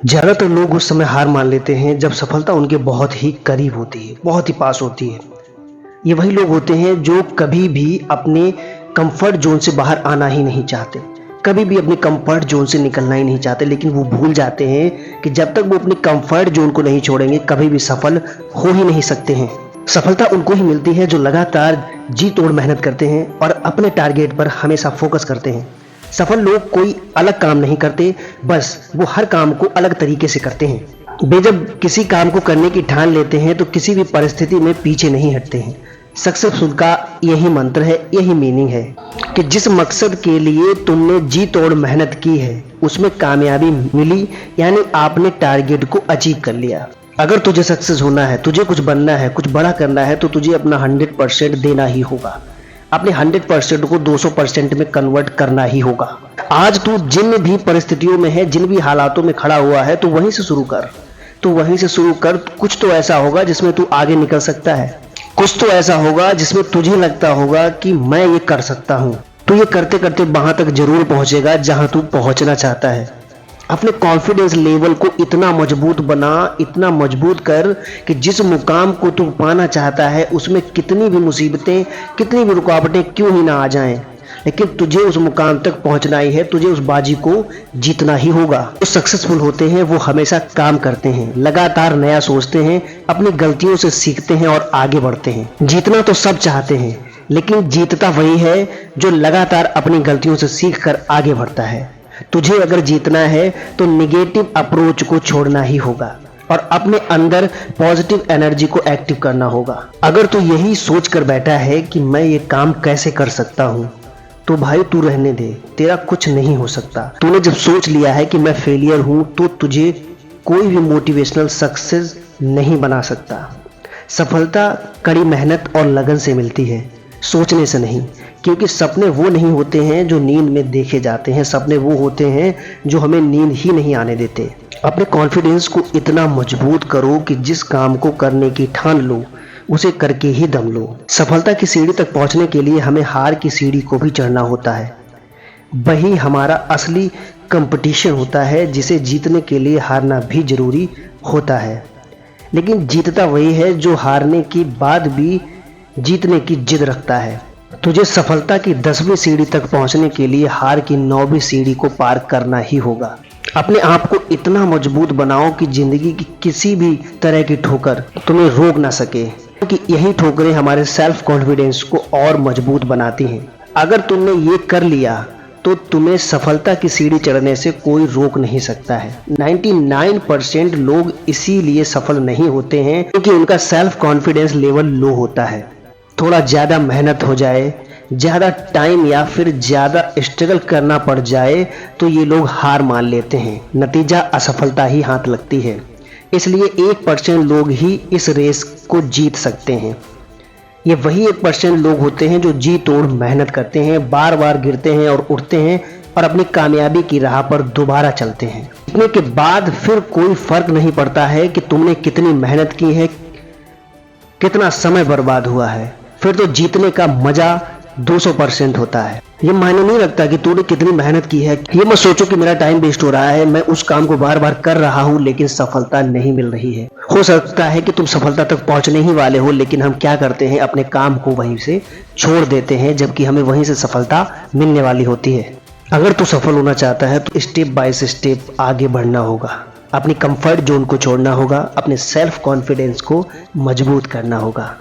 ज़्यादातर लोग उस समय हार मान लेते हैं जब सफलता उनके बहुत ही करीब होती है, बहुत ही पास होती है। ये वही लोग होते हैं जो कभी भी अपने कंफर्ट जोन से बाहर आना ही नहीं चाहते, कभी भी अपने कंफर्ट जोन से निकलना ही नहीं चाहते, लेकिन वो भूल जाते हैं कि जब तक वो अपने कंफर्ट जोन को नहीं छोड़ेंगे कभी भी सफल हो ही नहीं सकते हैं। सफलता उनको ही मिलती है जो लगातार जी तोड़ मेहनत करते हैं और अपने टारगेट पर हमेशा फोकस करते हैं। सफल लोग कोई अलग काम नहीं करते, बस वो हर काम को अलग तरीके से करते हैं। वे जब किसी काम को करने की ठान लेते हैं तो किसी भी परिस्थिति में पीछे नहीं हटते हैं। सक्सेसफुल का यही मंत्र है, यही मीनिंग है कि जिस मकसद के लिए तुमने जी तोड़ मेहनत की है उसमें कामयाबी मिली, यानी आपने टारगेट को अचीव कर लिया। अगर तुझे सक्सेस होना है, तुझे कुछ बनना है, कुछ बड़ा करना है, तो तुझे अपना 100% देना ही होगा। अपने 100% को 200% में कन्वर्ट करना ही होगा। आज तू जिन भी परिस्थितियों में है, जिन भी हालातों में खड़ा हुआ है, तो वहीं से शुरू कर, कुछ तो ऐसा होगा जिसमें तू आगे निकल सकता है, कुछ तो ऐसा होगा जिसमें तुझे लगता होगा कि मैं ये कर सकता हूँ। तू ये करते करते वहां तक जरूर पहुंचेगा जहां तू पहुंचना चाहता है। अपने कॉन्फिडेंस लेवल को इतना मजबूत बना, इतना मजबूत कर कि जिस मुकाम को तू पाना चाहता है उसमें कितनी भी मुसीबतें, कितनी भी रुकावटें क्यों ही ना आ जाएं, लेकिन तुझे उस मुकाम तक पहुंचना ही है, तुझे उस बाजी को जीतना ही होगा। जो सक्सेसफुल होते हैं वो हमेशा काम करते हैं, लगातार नया सोचते हैं, अपनी गलतियों से सीखते हैं और आगे बढ़ते हैं। जीतना तो सब चाहते हैं, लेकिन जीतता वही है जो लगातार अपनी गलतियों से सीख कर आगे बढ़ता है। तुझे अगर जीतना है तो निगेटिव अप्रोच को छोड़ना ही होगा और अपने अंदर पॉजिटिव एनर्जी को एक्टिव करना होगा। अगर तू यही सोच कर बैठा है कि मैं ये काम कैसे कर सकता हूँ, तो भाई तू रहने दे, तेरा कुछ नहीं हो सकता। तूने जब सोच लिया है कि मैं फेलियर हूँ, तो तुझे कोई भी मोटिवेशनल सक्सेस नहीं बना सकता। सफलता कड़ी मेहनत और लगन से मिलती है, सोचने से नहीं, क्योंकि सपने वो नहीं होते हैं जो नींद में देखे जाते हैं, सपने वो होते हैं जो हमें नींद ही नहीं आने देते। अपने कॉन्फिडेंस को इतना मजबूत करो कि जिस काम को करने की ठान लो उसे करके ही दम लो। सफलता की सीढ़ी तक पहुंचने के लिए हमें हार की सीढ़ी को भी चढ़ना होता है। वही हमारा असली कंपटीशन होता है, जिसे जीतने के लिए हारना भी जरूरी होता है। लेकिन जीतता वही है जो हारने के बाद भी जीतने की जिद रखता है। तुझे सफलता की 10वीं सीढ़ी तक पहुंचने के लिए हार की 9वीं सीढ़ी को पार करना ही होगा। अपने आप को इतना मजबूत बनाओ कि जिंदगी की किसी भी तरह की ठोकर तुम्हें रोक ना सके, क्योंकि यही ठोकरें हमारे सेल्फ कॉन्फिडेंस को और मजबूत बनाती हैं। अगर तुमने ये कर लिया तो तुम्हें सफलता की सीढ़ी चढ़ने से कोई रोक नहीं सकता है। 99% लोग इसीलिए सफल नहीं होते हैं क्योंकि उनका सेल्फ कॉन्फिडेंस लेवल लो होता है। थोड़ा ज़्यादा मेहनत हो जाए, ज़्यादा टाइम या फिर ज़्यादा स्ट्रगल करना पड़ जाए तो ये लोग हार मान लेते हैं, नतीजा असफलता ही हाथ लगती है। इसलिए 1% लोग ही इस रेस को जीत सकते हैं। ये वही 1% लोग होते हैं जो जी तोड़ मेहनत करते हैं, बार बार गिरते हैं और उठते हैं और अपनी कामयाबी की राह पर दोबारा चलते हैं। जीतने के बाद फिर कोई फर्क नहीं पड़ता है कि तुमने कितनी मेहनत की है, कितना समय बर्बाद हुआ है, फिर तो जीतने का मजा 200% होता है। ये मायने नहीं रखता कि तूने कितनी मेहनत की है। ये मत सोचो कि मेरा टाइम वेस्ट हो रहा है, मैं उस काम को बार बार कर रहा हूँ लेकिन सफलता नहीं मिल रही है। हो सकता है कि तुम सफलता तक पहुंचने ही वाले हो, लेकिन हम क्या करते हैं, अपने काम को वहीं से छोड़ देते हैं, जबकि हमें वहीं से सफलता मिलने वाली होती है। अगर तू सफल होना चाहता है तो स्टेप बाय स्टेप आगे बढ़ना होगा, अपनी कंफर्ट जोन को छोड़ना होगा, अपने सेल्फ कॉन्फिडेंस को मजबूत करना होगा।